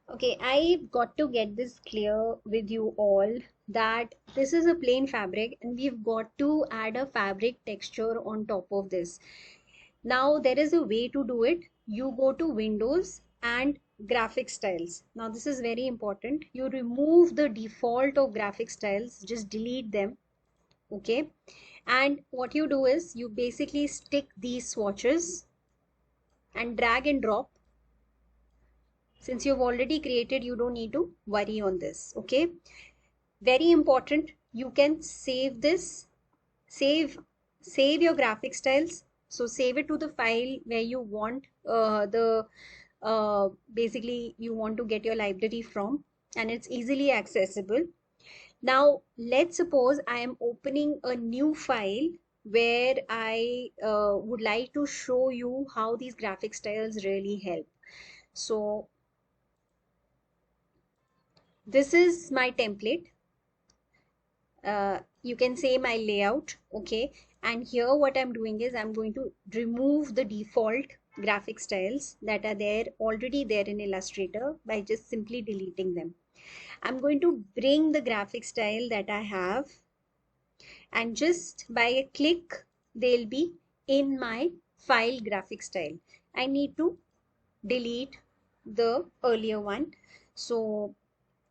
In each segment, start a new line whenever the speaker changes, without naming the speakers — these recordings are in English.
Okay, I've got to get this clear with you all that this is a plain fabric and we've got to add a fabric texture on top of this. Now, there is a way to do it. You go to Windows and graphic styles. Now, this is very important. You remove the default of graphic styles, just delete them. Okay. And what you do is you basically stick these swatches and drag and drop. Since you've already created, you don't need to worry on this. Okay. Very important. You can save this, save save your graphic styles. So save it to the file where you want the basically you want to get your library from, and it's easily accessible. Now let's suppose I am opening a new file where I would like to show you how these graphic styles really help. So this is my template. You can say my layout. Okay, and here what I'm doing is I'm going to remove the default graphic styles that are there already there in Illustrator by just simply deleting them. I'm going to bring the graphic style that I have, and just by a click they'll be in my file graphic style. I need to delete the earlier one. So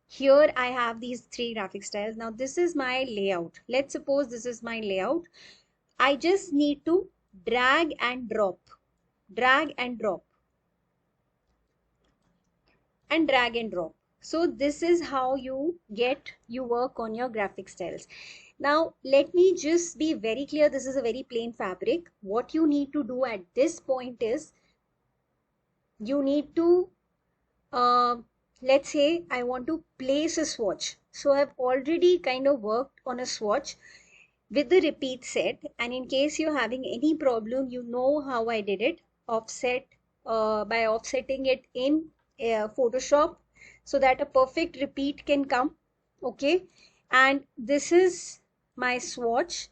here I have these three graphic styles. Now this is my layout. Let's suppose this is my layout. I just need to drag and drop, drag and drop, and drag and drop. So this is how you work on your graphic styles. Now let me just be very clear. This is a very plain fabric. What you need to do at this point is you need to uh, let's say I want to place a swatch. So I've already kind of worked on a swatch with the repeat set, and in case you're having any problem, you know how I did it. Offset by offsetting it in Photoshop so that a perfect repeat can come. Okay, and this is my swatch.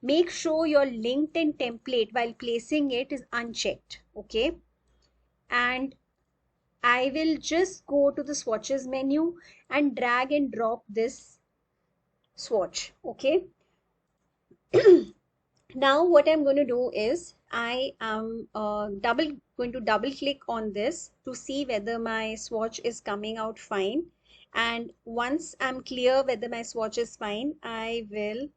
Make sure your LinkedIn template while placing it is unchecked. Okay, and I will just go to the swatches menu and drag and drop this swatch. Okay. Now what I'm going to do is I am going to double click on this to see whether my swatch is coming out fine. And once I'm clear whether my swatch is fine, I will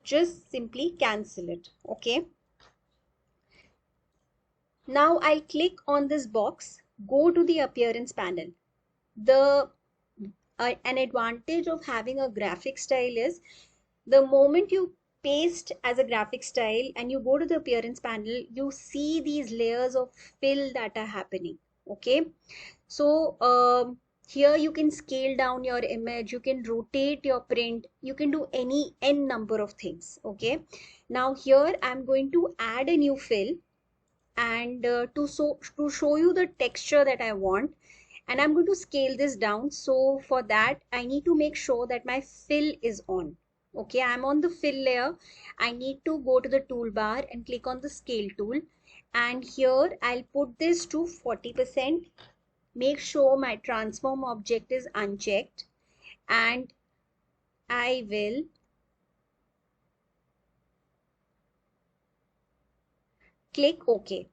just simply cancel it. Okay. Now I'll click on this box, go to the appearance panel. The an advantage of having a graphic style is the moment you paste as a graphic style and you go to the appearance panel, you see these layers of fill that are happening. Okay, so here you can scale down your image, you can rotate your print, you can do any n number of things. Okay, now here I'm going to add a new fill, and to show you the texture that I want, and I'm going to scale this down. So for that I need to make sure that my fill is on. Okay, I'm on the fill layer. I need to go to the toolbar and click on the scale tool, and here I'll put this to 40%. Make sure my transform object is unchecked, and I will click OK.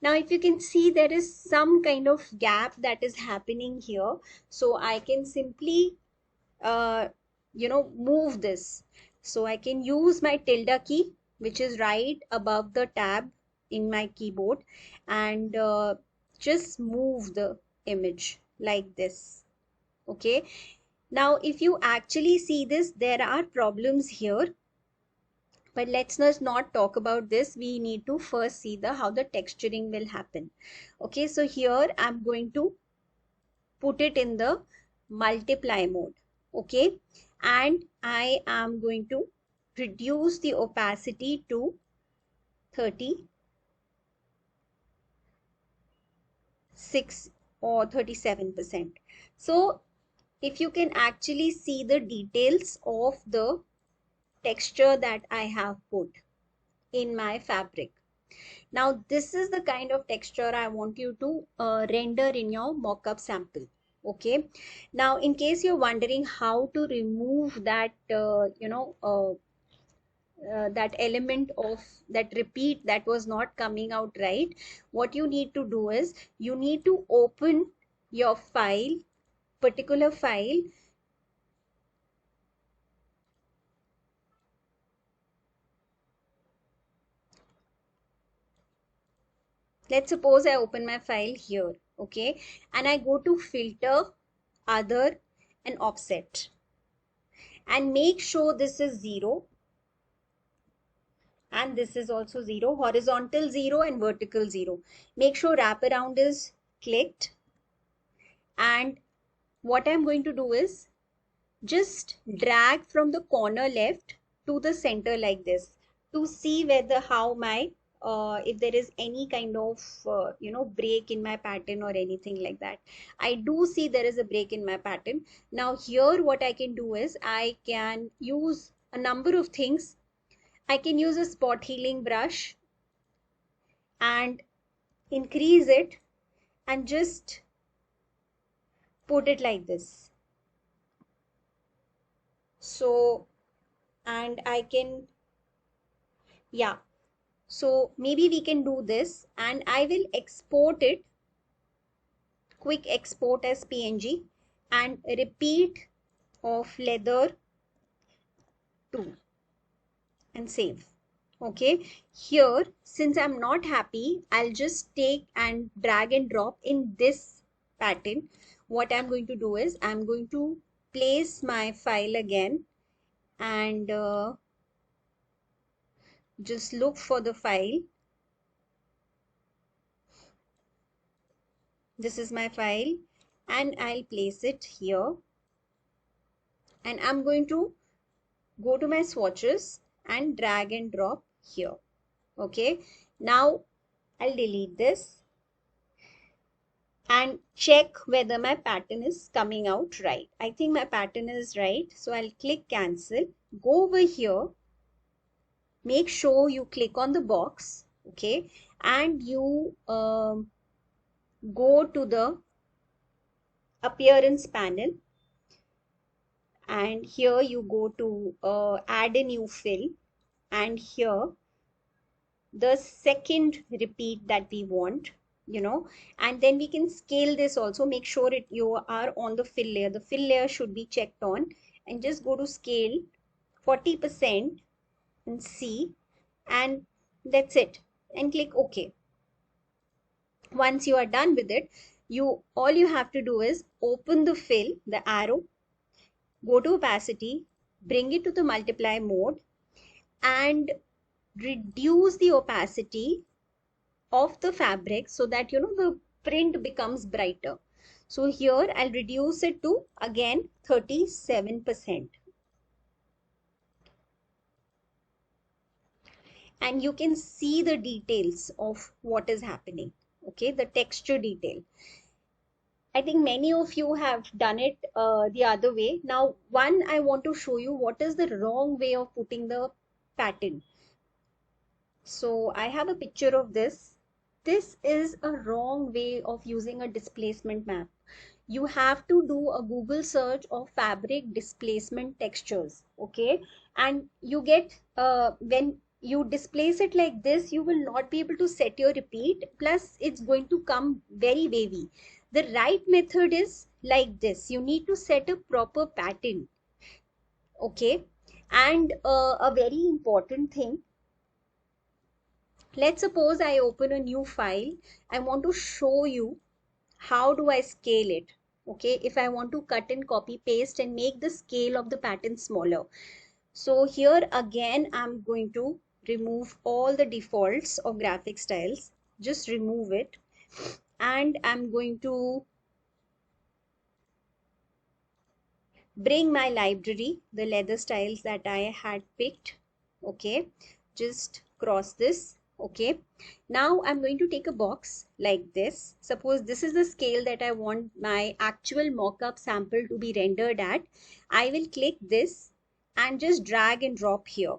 Now if you can see, there is some kind of gap that is happening here, so I can simply uh, move this. So I can use my tilde key, which is right above the tab in my keyboard, and just move the image like this. Okay, now if you actually see this, there are problems here, but let's not talk about this. We need to first see the how the texturing will happen. Okay, so here I'm going to put it in the multiply mode. Okay, and I am going to reduce the opacity to 36 or 37%. So if you can actually see the details of the texture that I have put in my fabric. Now this is the kind of texture I want you to render in your mockup sample. Okay. Now in case you're wondering how to remove that, that element of that repeat that was not coming out right, what you need to do is you need to open your file, particular file. Let's suppose I open my file here, okay, and I go to filter, other, and offset, and make sure this is 0 and this is also 0, horizontal 0 and vertical 0. Make sure wraparound is clicked, and what I'm going to do is just drag from the corner left to the center like this to see whether how my if there is any kind of break in my pattern or anything like that. I do see there is a break in my pattern. Now here what I can do is I can use a number of things. I can use a spot healing brush and increase it and just put it like this. So, and I can, yeah, so maybe we can do this, and I will export it, quick export as PNG, and repeat of leather 2 and save. Okay, here since I'm not happy, I'll just take and drag and drop in this pattern. What I'm going to do is I'm going to place my file again and just look for the file. This is my file and I'll place it here, and I'm going to go to my swatches and drag and drop here. Okay, now I'll delete this and check whether my pattern is coming out right. I think my pattern is right, so I'll click cancel, go over here, make sure you click on the box, okay, and you go to the appearance panel, and here you go to add a new fill, and here the second repeat that we want, and then we can scale this also. Make sure you are on the fill layer. The fill layer should be checked on, and just go to scale 40% and see, and that's it, and click OK. Once you are done with it, all you have to do is open the fill, the arrow, go to opacity, bring it to the multiply mode, and reduce the opacity of the fabric so that the print becomes brighter. So here I'll reduce it to again 37%, and you can see the details of what is happening. Okay, the texture detail. I think many of you have done it the other way. Now, I want to show you what is the wrong way of putting the pattern. So I have a picture of this. This is a wrong way of using a displacement map. You have to do a Google search of fabric displacement textures, okay? And you get, when you displace it like this, you will not be able to set your repeat, plus it's going to come very wavy. The right method is like this. You need to set a proper pattern, okay? And a very important thing, let's suppose I open a new file. I want to show you how do I scale it. Okay, if I want to cut and copy paste and make the scale of the pattern smaller. So here again, I'm going to remove all the defaults of graphic styles, just remove it, and I'm going to bring my library, the leather styles that I had picked. Okay, just cross this. Okay, now I'm going to take a box like this. Suppose this is the scale that I want my actual mock-up sample to be rendered at. I will click this and just drag and drop here.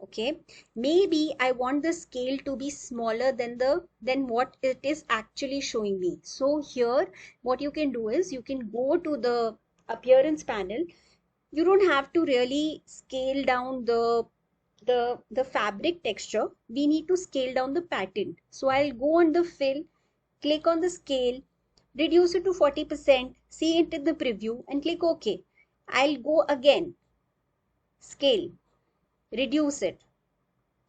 Okay, maybe I want the scale to be smaller than what it is actually showing me. So here what you can do is you can go to the appearance panel. You don't have to really scale down the fabric texture. We need to scale down the pattern. So I'll go on the fill, click on the scale, reduce it to 40%, see it in the preview and click OK. I'll go again, scale, reduce it,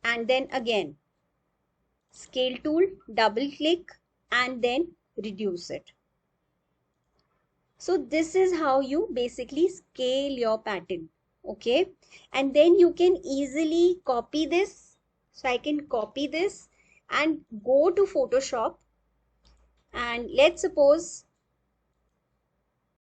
and then again scale tool, double click, and then reduce it. So this is how you basically scale your pattern. Okay, and then you can easily copy this. So I can copy this and go to Photoshop, and let's suppose